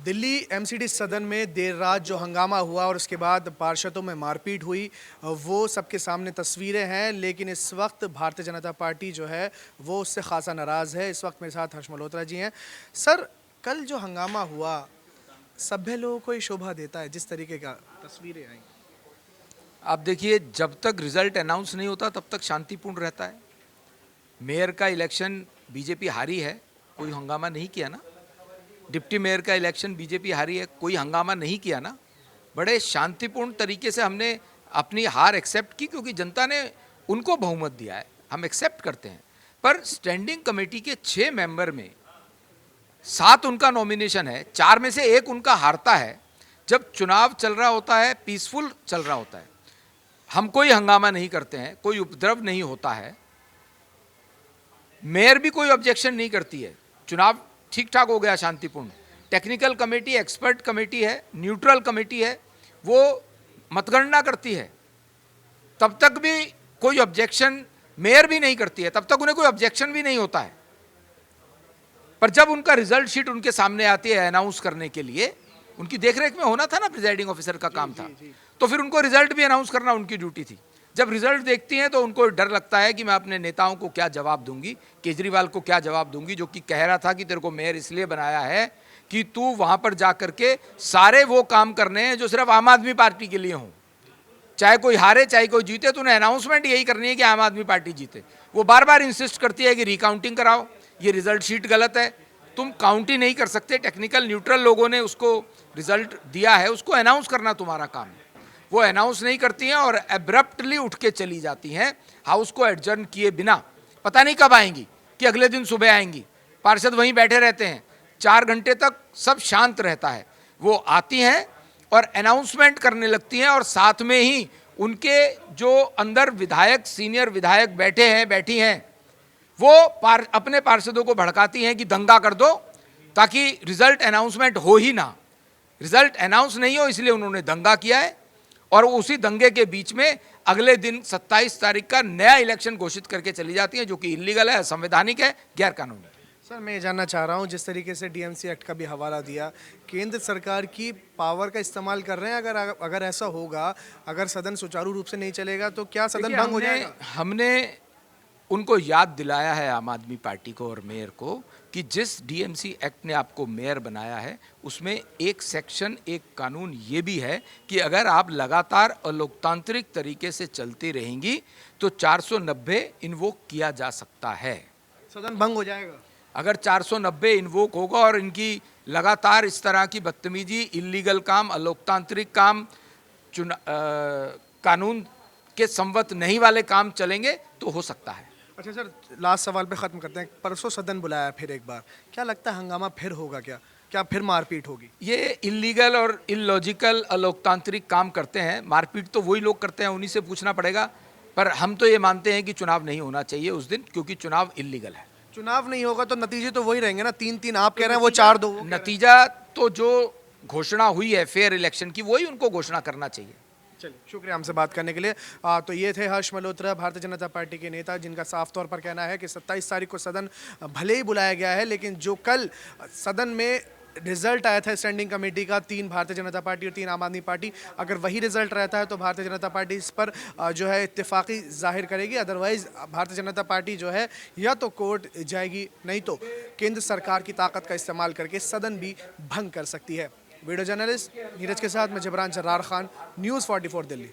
Delhi MCD सदन में देर रात जो हंगामा हुआ और उसके बाद पार्षदों में मारपीट हुई, वो सबके सामने तस्वीरें हैं। लेकिन इस वक्त भारतीय जनता पार्टी जो है वो उससे खासा नाराज़ है। इस वक्त मेरे साथ हर्ष मल्होत्रा जी हैं। सर, कल जो हंगामा हुआ सभ्य लोगों को ही शोभा देता है जिस तरीके का तस्वीरें आई। आप देखिए, जब तक रिजल्ट अनाउंस नहीं होता तब तक शांतिपूर्ण रहता है। मेयर का इलेक्शन बीजेपी हारी है, कोई हंगामा नहीं किया ना। डिप्टी मेयर का इलेक्शन बीजेपी हारी है, कोई हंगामा नहीं किया ना। बड़े शांतिपूर्ण तरीके से हमने अपनी हार एक्सेप्ट की, क्योंकि जनता ने उनको बहुमत दिया है, हम एक्सेप्ट करते हैं। पर स्टैंडिंग कमेटी के 6 मेंबर में 7 उनका नॉमिनेशन है, 4 में से 1 उनका हारता है। जब चुनाव चल रहा होता है, पीसफुल चल रहा होता है, हम कोई हंगामा नहीं करते हैं, कोई उपद्रव नहीं होता है, मेयर भी कोई ऑब्जेक्शन नहीं करती है, चुनाव ठीक ठाक हो गया, शांतिपूर्ण। टेक्निकल कमेटी एक्सपर्ट कमेटी है, न्यूट्रल कमेटी है, वो मतगणना करती है, तब तक भी कोई ऑब्जेक्शन मेयर भी नहीं करती है, तब तक उन्हें कोई ऑब्जेक्शन भी नहीं होता है। पर जब उनका रिजल्ट शीट उनके सामने आती है अनाउंस करने के लिए, उनकी देखरेख में होना था ना, प्रिजाइडिंग ऑफिसर का काम था, तो फिर उनको रिजल्ट भी अनाउंस करना उनकी ड्यूटी थी। जब रिजल्ट देखती हैं तो उनको डर लगता है कि मैं अपने नेताओं को क्या जवाब दूंगी, केजरीवाल को क्या जवाब दूंगी, जो कि कह रहा था कि तेरे को मेयर इसलिए बनाया है कि तू वहां पर जा करके सारे वो काम करने हैं जो सिर्फ आम आदमी पार्टी के लिए हों। चाहे कोई हारे चाहे कोई जीते, तूने अनाउंसमेंट यही करनी है कि आम आदमी पार्टी जीते। वो बार बार इंसिस्ट करती है कि रिकाउंटिंग कराओ, ये रिजल्ट शीट गलत है, तुम काउंट ही नहीं कर सकते। टेक्निकल न्यूट्रल लोगों ने उसको रिजल्ट दिया है, उसको अनाउंस करना तुम्हारा काम है। वो अनाउंस नहीं करती हैं और एब्रप्टली उठ के चली जाती हैं, हाउस को एडजर्न किए बिना। पता नहीं कब आएंगी, कि अगले दिन सुबह आएंगी। पार्षद वहीं बैठे रहते हैं, 4 घंटे तक सब शांत रहता है। वो आती हैं और अनाउंसमेंट करने लगती हैं, और साथ में ही उनके जो अंदर विधायक, सीनियर विधायक बैठे हैं, बैठी हैं, वो अपने पार्षदों को भड़काती हैं कि दंगा कर दो, ताकि रिजल्ट अनाउंसमेंट हो ही ना। रिजल्ट अनाउंस नहीं हो, इसलिए उन्होंने दंगा किया है। और उसी दंगे के बीच में अगले दिन 27 तारीख का नया इलेक्शन घोषित करके चली जाती है, जो कि इलीगल है, असंवैधानिक है, गैर कानूनी। सर, मैं ये जानना चाह रहा हूँ, जिस तरीके से डीएमसी एक्ट का भी हवाला दिया, केंद्र सरकार की पावर का इस्तेमाल कर रहे हैं। अगर ऐसा होगा, अगर सदन सुचारू रूप से नहीं चलेगा तो क्या सदन भंग हो जाएगा? हमने उनको याद दिलाया है, आम आदमी पार्टी को और मेयर को, कि जिस डीएमसी एक्ट ने आपको मेयर बनाया है उसमें एक सेक्शन, एक कानून ये भी है कि अगर आप लगातार अलोकतांत्रिक तरीके से चलती रहेंगी तो 490 इन्वोक किया जा सकता है। सदन भंग हो जाएगा अगर 490 इन्वोक होगा और इनकी लगातार इस तरह की बदतमीजी, इलीगल काम, अलोकतांत्रिक काम, कानून के संवत नहीं वाले काम चलेंगे तो हो सकता है। अच्छा सर, लास्ट सवाल पे ख़त्म करते हैं। परसों सदन बुलाया फिर एक बार, क्या लगता है हंगामा फिर होगा? क्या फिर मारपीट होगी? ये इलीगल और इलॉजिकल अलोकतांत्रिक काम करते हैं, मारपीट तो वही लोग करते हैं, उन्हीं से पूछना पड़ेगा। पर हम तो ये मानते हैं कि चुनाव नहीं होना चाहिए उस दिन, क्योंकि चुनाव इलीगल है। चुनाव नहीं होगा तो नतीजे तो वही रहेंगे ना, 3-3 आप कह रहे हैं, वो 4-2। नतीजा तो जो घोषणा हुई है फेयर इलेक्शन की, वही उनको घोषणा करना चाहिए। चलिए, शुक्रिया हमसे बात करने के लिए। तो ये थे हर्ष मल्होत्रा, भारतीय जनता पार्टी के नेता, जिनका साफ तौर पर कहना है कि 27 तारीख को सदन भले ही बुलाया गया है, लेकिन जो कल सदन में रिजल्ट आया था स्टैंडिंग कमेटी का, 3 भारतीय जनता पार्टी और 3 आम आदमी पार्टी, अगर वही रिजल्ट रहता है तो भारतीय जनता पार्टी इस पर जो है इत्तेफाकी जाहिर करेगी। अदरवाइज भारतीय जनता पार्टी जो है या तो कोर्ट जाएगी, नहीं तो केंद्र सरकार की ताकत का इस्तेमाल करके सदन भी भंग कर सकती है। वीडियो जर्नलिस्ट नीरज के साथ मैं जबरान जर्रार खान, न्यूज़ 44 दिल्ली।